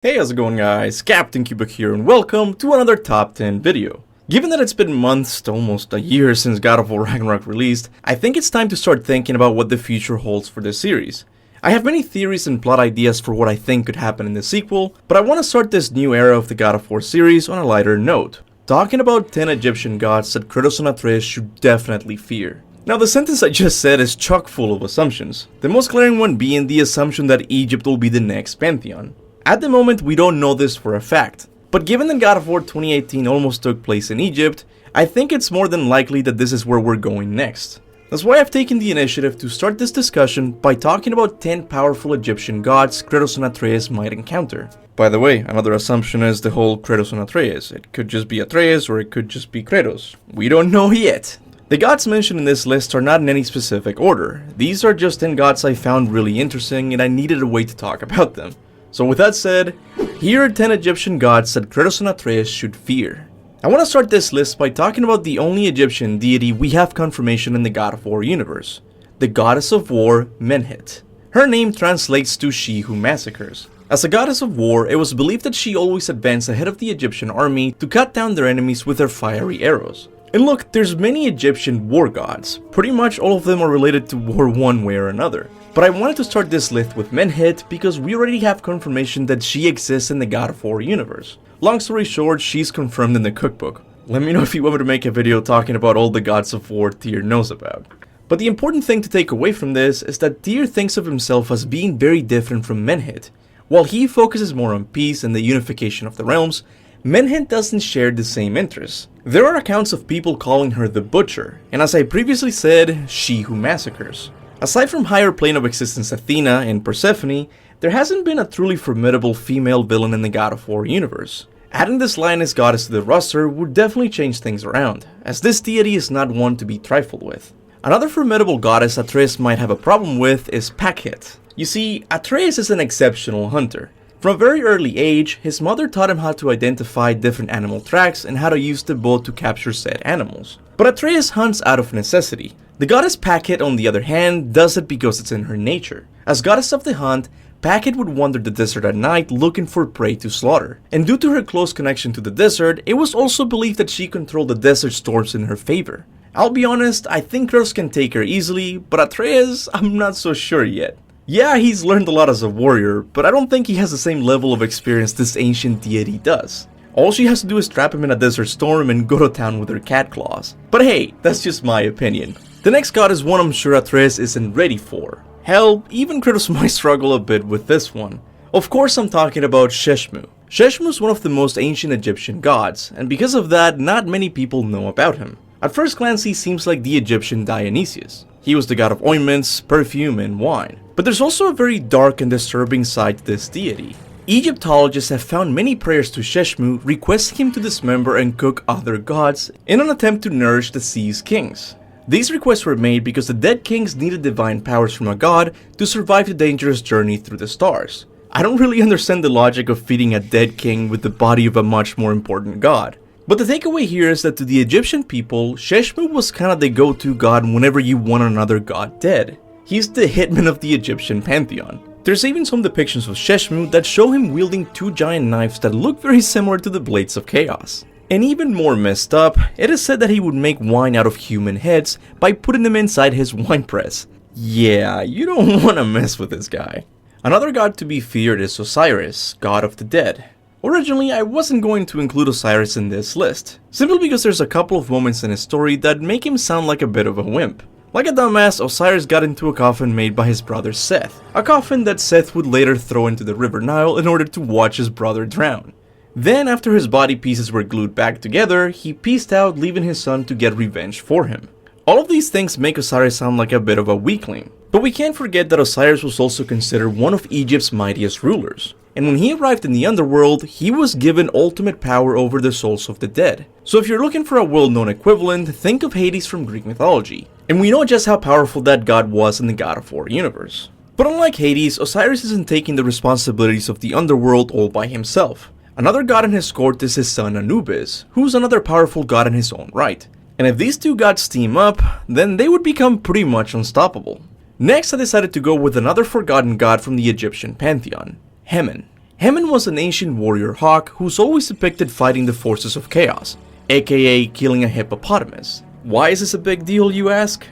Hey, how's it going guys? Captain Kuba here and welcome to another top 10 video. Given that it's been months to almost a year since God of War Ragnarok released, I think it's time to start thinking about what the future holds for this series. I have many theories and plot ideas for what I think could happen in the sequel, but I want to start this new era of the God of War series on a lighter note, talking about 10 Egyptian gods that Kratos and Atreus should definitely fear. Now the sentence I just said is chock full of assumptions, the most glaring one being the assumption that Egypt will be the next pantheon. At the moment, we don't know this for a fact, but given that God of War 2018 almost took place in Egypt, I think it's more than likely that this is where we're going next. That's why I've taken the initiative to start this discussion by talking about 10 powerful Egyptian gods Kratos and Atreus might encounter. By the way, another assumption is the whole Kratos and Atreus. It could just be Atreus or it could just be Kratos. We don't know yet. The gods mentioned in this list are not in any specific order. These are just 10 gods I found really interesting and I needed a way to talk about them. So with that said, here are 10 Egyptian gods that Kratos and Atreus should fear. I want to start this list by talking about the only Egyptian deity we have confirmation in the God of War universe, the goddess of war, Menhin. Her name translates to she who massacres. As a goddess of war, it was believed that she always advanced ahead of the Egyptian army to cut down their enemies with her fiery arrows. And look, there's many Egyptian war gods. Pretty much all of them are related to war one way or another. But I wanted to start this list with Menhin because we already have confirmation that she exists in the God of War universe. Long story short, she's confirmed in the cookbook. Let me know if you want me to make a video talking about all the gods of war Tyr knows about. But the important thing to take away from this is that Tyr thinks of himself as being very different from Menhin. While he focuses more on peace and the unification of the realms, Menhin doesn't share the same interests. There are accounts of people calling her the Butcher, and as I previously said, she who massacres. Aside from higher plane of existence Athena and Persephone, there hasn't been a truly formidable female villain in the God of War universe. Adding this lioness goddess to the roster would definitely change things around, as this deity is not one to be trifled with. Another formidable goddess Atreus might have a problem with is Pakhet. You see, Atreus is an exceptional hunter. From a very early age, his mother taught him how to identify different animal tracks and how to use the bow to capture said animals. But Atreus hunts out of necessity. The goddess Pakhet, on the other hand, does it because it's in her nature. As goddess of the hunt, Pakhet would wander the desert at night looking for prey to slaughter. And due to her close connection to the desert, it was also believed that she controlled the desert storms in her favor. I'll be honest, I think Kratos can take her easily, but Atreus, I'm not so sure yet. Yeah, he's learned a lot as a warrior, but I don't think he has the same level of experience this ancient deity does. All she has to do is trap him in a desert storm and go to town with her cat claws. But hey, that's just my opinion. The next god is one I'm sure Atreus isn't ready for. Hell, even Kratos might struggle a bit with this one. Of course I'm talking about Sheshmu. Sheshmu is one of the most ancient Egyptian gods, and because of that, not many people know about him. At first glance he seems like the Egyptian Dionysius. He was the god of ointments, perfume, and wine. But there's also a very dark and disturbing side to this deity. Egyptologists have found many prayers to Sheshmu requesting him to dismember and cook other gods in an attempt to nourish the sea's kings. These requests were made because the dead kings needed divine powers from a god to survive the dangerous journey through the stars. I don't really understand the logic of feeding a dead king with the body of a much more important god. But the takeaway here is that to the Egyptian people, Sheshmu was kinda the go-to god whenever you want another god dead. He's the hitman of the Egyptian pantheon. There's even some depictions of Sheshmu that show him wielding two giant knives that look very similar to the Blades of Chaos. And even more messed up, it is said that he would make wine out of human heads by putting them inside his wine press. Yeah, you don't wanna mess with this guy. Another god to be feared is Osiris, god of the dead. Originally, I wasn't going to include Osiris in this list, simply because there's a couple of moments in his story that make him sound like a bit of a wimp. Like a dumbass, Osiris got into a coffin made by his brother Seth, a coffin that Seth would later throw into the river Nile in order to watch his brother drown. Then, after his body pieces were glued back together, he peaced out, leaving his son to get revenge for him. All of these things make Osiris sound like a bit of a weakling, but we can't forget that Osiris was also considered one of Egypt's mightiest rulers. And when he arrived in the underworld, he was given ultimate power over the souls of the dead. So if you're looking for a well-known equivalent, think of Hades from Greek mythology. And we know just how powerful that god was in the God of War universe. But unlike Hades, Osiris isn't taking the responsibilities of the underworld all by himself. Another god in his court is his son Anubis, who's another powerful god in his own right. And if these two gods team up, then they would become pretty much unstoppable. Next, I decided to go with another forgotten god from the Egyptian pantheon, Hemen. Hemen was an ancient warrior hawk who's always depicted fighting the forces of chaos, aka killing a hippopotamus. Why is this a big deal, you ask?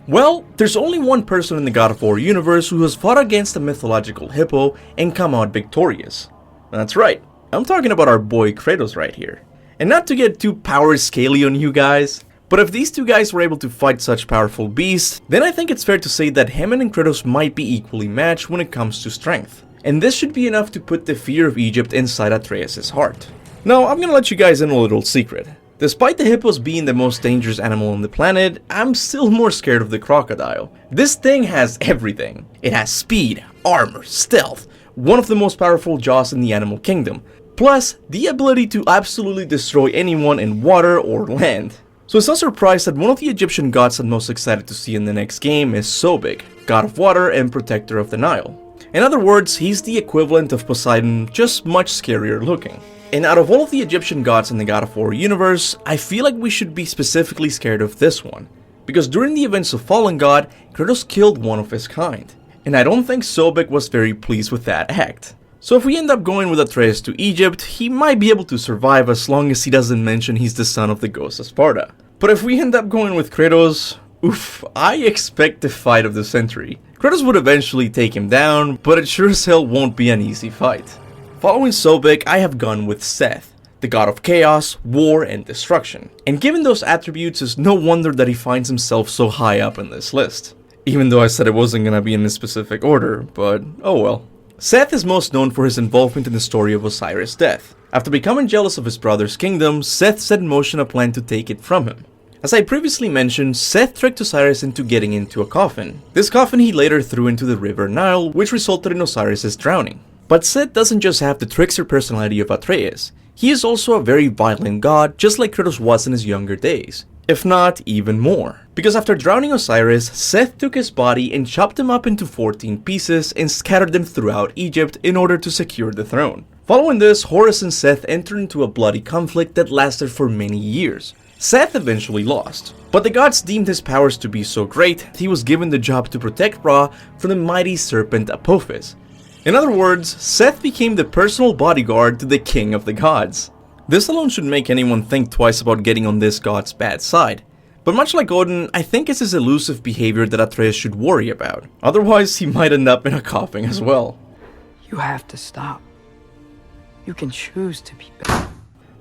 Well, there's only one person in the God of War universe who has fought against a mythological hippo and come out victorious. That's right, I'm talking about our boy Kratos right here. And not to get too power scaly on you guys, but if these two guys were able to fight such powerful beasts, then I think it's fair to say that Hemen and Kratos might be equally matched when it comes to strength. And this should be enough to put the fear of Egypt inside Atreus' heart. Now, I'm gonna let you guys in a little secret. Despite the hippos being the most dangerous animal on the planet, I'm still more scared of the crocodile. This thing has everything. It has speed, armor, stealth, one of the most powerful jaws in the animal kingdom, plus the ability to absolutely destroy anyone in water or land. So it's no surprise that one of the Egyptian gods I'm most excited to see in the next game is Sobek, god of water and protector of the Nile. In other words, he's the equivalent of Poseidon, just much scarier looking. And out of all of the Egyptian gods in the God of War universe, I feel like we should be specifically scared of this one. Because during the events of Fallen God, Kratos killed one of his kind. And I don't think Sobek was very pleased with that act. So if we end up going with Atreus to Egypt, he might be able to survive as long as he doesn't mention he's the son of the ghost of Sparta. But if we end up going with Kratos, oof, I expect the fight of the century. Kratos would eventually take him down, but it sure as hell won't be an easy fight. Following Sobek, I have gone with Seth, the god of chaos, war, and destruction. And given those attributes, it's no wonder that he finds himself so high up in this list. Even though I said it wasn't gonna be in a specific order, but oh well. Seth is most known for his involvement in the story of Osiris' death. After becoming jealous of his brother's kingdom, Seth set in motion a plan to take it from him. As I previously mentioned, Seth tricked Osiris into getting into a coffin. This coffin he later threw into the river Nile, which resulted in Osiris' drowning. But Seth doesn't just have the trickster personality of Atreus, he is also a very violent god, just like Kratos was in his younger days. If not, even more. Because after drowning Osiris, Seth took his body and chopped him up into 14 pieces and scattered them throughout Egypt in order to secure the throne. Following this, Horus and Seth entered into a bloody conflict that lasted for many years. Seth eventually lost, but the gods deemed his powers to be so great, he was given the job to protect Ra from the mighty serpent Apophis. In other words, Seth became the personal bodyguard to the king of the gods. This alone should make anyone think twice about getting on this god's bad side. But much like Odin, I think it's his elusive behavior that Atreus should worry about. Otherwise, he might end up in a coffin as well. You have to stop. You can choose to be better.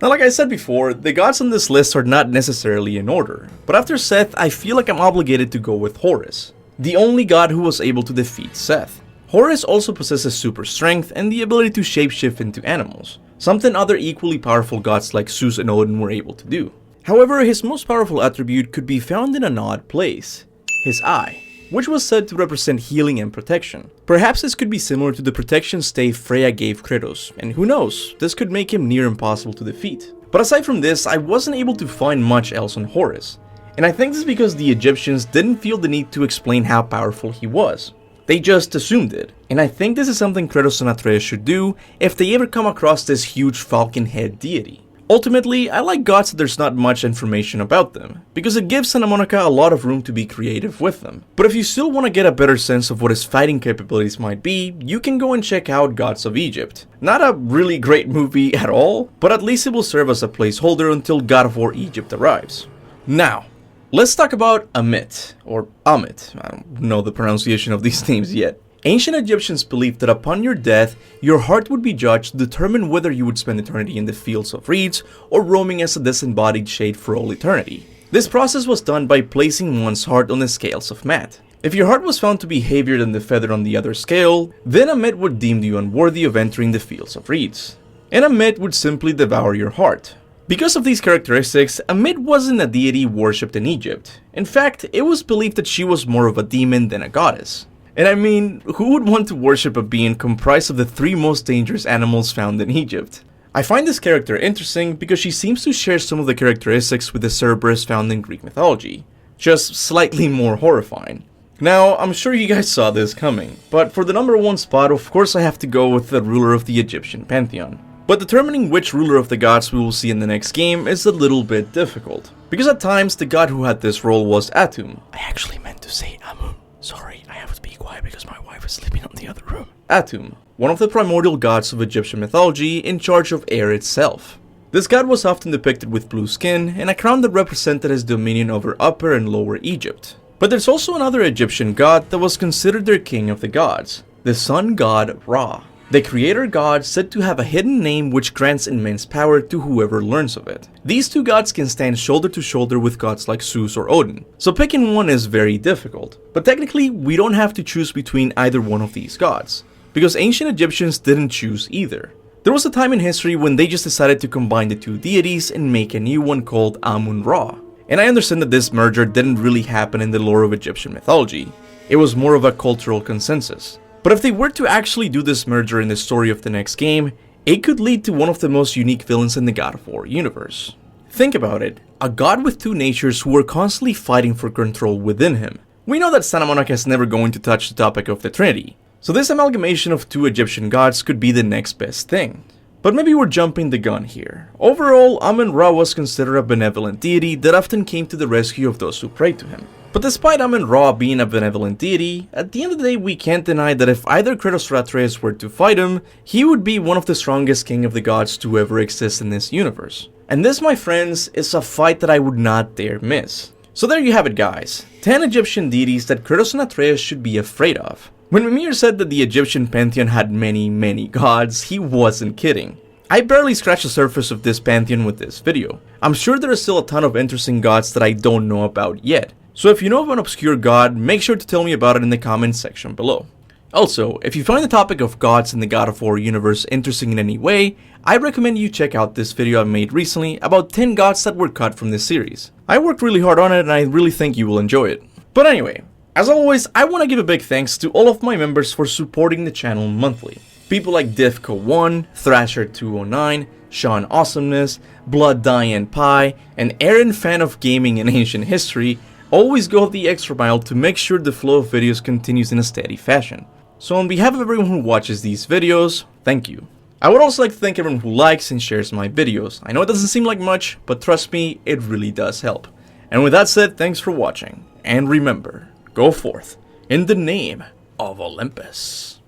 Now, like I said before, the gods on this list are not necessarily in order. But after Seth, I feel like I'm obligated to go with Horus, the only god who was able to defeat Seth. Horus also possesses super strength and the ability to shapeshift into animals, something other equally powerful gods like Zeus and Odin were able to do. However, his most powerful attribute could be found in an odd place, his eye, which was said to represent healing and protection. Perhaps this could be similar to the protection stave Freya gave Kratos, and who knows, this could make him near impossible to defeat. But aside from this, I wasn't able to find much else on Horus, and I think this is because the Egyptians didn't feel the need to explain how powerful he was. They just assumed it, and I think this is something Kratos and Atreus should do if they ever come across this huge falcon head deity. Ultimately, I like gods that there's not much information about them, because it gives Santa Monica a lot of room to be creative with them. But if you still want to get a better sense of what his fighting capabilities might be, you can go and check out Gods of Egypt. Not a really great movie at all, but at least it will serve as a placeholder until God of War Egypt arrives. Now, let's talk about Amit, or Amit. I don't know the pronunciation of these names yet. Ancient Egyptians believed that upon your death, your heart would be judged to determine whether you would spend eternity in the fields of reeds or roaming as a disembodied shade for all eternity. This process was done by placing one's heart on the scales of Mat. If your heart was found to be heavier than the feather on the other scale, then Amit would deem you unworthy of entering the fields of reeds. And Amit would simply devour your heart. Because of these characteristics, Amit wasn't a deity worshipped in Egypt. In fact, it was believed that she was more of a demon than a goddess. And I mean, who would want to worship a being comprised of the 3 most dangerous animals found in Egypt? I find this character interesting because she seems to share some of the characteristics with the Cerberus found in Greek mythology, just slightly more horrifying. Now, I'm sure you guys saw this coming, but for the number 1 spot, of course I have to go with the ruler of the Egyptian pantheon. But determining which ruler of the gods we will see in the next game is a little bit difficult, because at times the god who had this role was Atum. I actually meant to say Amun. Sorry, I have to be quiet because my wife is sleeping in the other room. Atum, one of the primordial gods of Egyptian mythology in charge of air itself. This god was often depicted with blue skin and a crown that represented his dominion over Upper and Lower Egypt. But there's also another Egyptian god that was considered their king of the gods, the sun god Ra, the creator god said to have a hidden name which grants immense power to whoever learns of it. These two gods can stand shoulder to shoulder with gods like Zeus or Odin, so picking one is very difficult. But technically, we don't have to choose between either one of these gods, because ancient Egyptians didn't choose either. There was a time in history when they just decided to combine the two deities and make a new one called Amun Raw. And I understand that this merger didn't really happen in the lore of Egyptian mythology. It was more of a cultural consensus. But if they were to actually do this merger in the story of the next game, it could lead to one of the most unique villains in the God of War universe. Think about it, a god with two natures who are constantly fighting for control within him. We know that Santa Monica is never going to touch the topic of the Trinity, so this amalgamation of two Egyptian gods could be the next best thing. But maybe we're jumping the gun here. Overall, Amun Ra was considered a benevolent deity that often came to the rescue of those who prayed to him. But despite Amun Ra being a benevolent deity, at the end of the day we can't deny that if either Kratos or Atreus were to fight him, he would be one of the strongest king of the gods to ever exist in this universe. And this, my friends, is a fight that I would not dare miss. So there you have it, guys. 10 Egyptian deities that Kratos and Atreus should be afraid of. When Mimir said that the Egyptian pantheon had many gods, he wasn't kidding. I barely scratched the surface of this pantheon with this video. I'm sure there is still a ton of interesting gods that I don't know about yet. So if you know of an obscure god, make sure to tell me about it in the comments section below. Also, if you find the topic of gods in the God of War universe interesting in any way, I recommend you check out this video I made recently about 10 gods that were cut from this series. I worked really hard on it and I really think you will enjoy it. But anyway, as always, I want to give a big thanks to all of my members for supporting the channel monthly. People like Divco1, Thrasher209, Sean Awesomeness, Blood Diane Pie, and Aaron Fan of Gaming and Ancient History always go the extra mile to make sure the flow of videos continues in a steady fashion. So on behalf of everyone who watches these videos, thank you. I would also like to thank everyone who likes and shares my videos. I know it doesn't seem like much, but trust me, it really does help. And with that said, thanks for watching, and remember, go forth in the name of Olympus.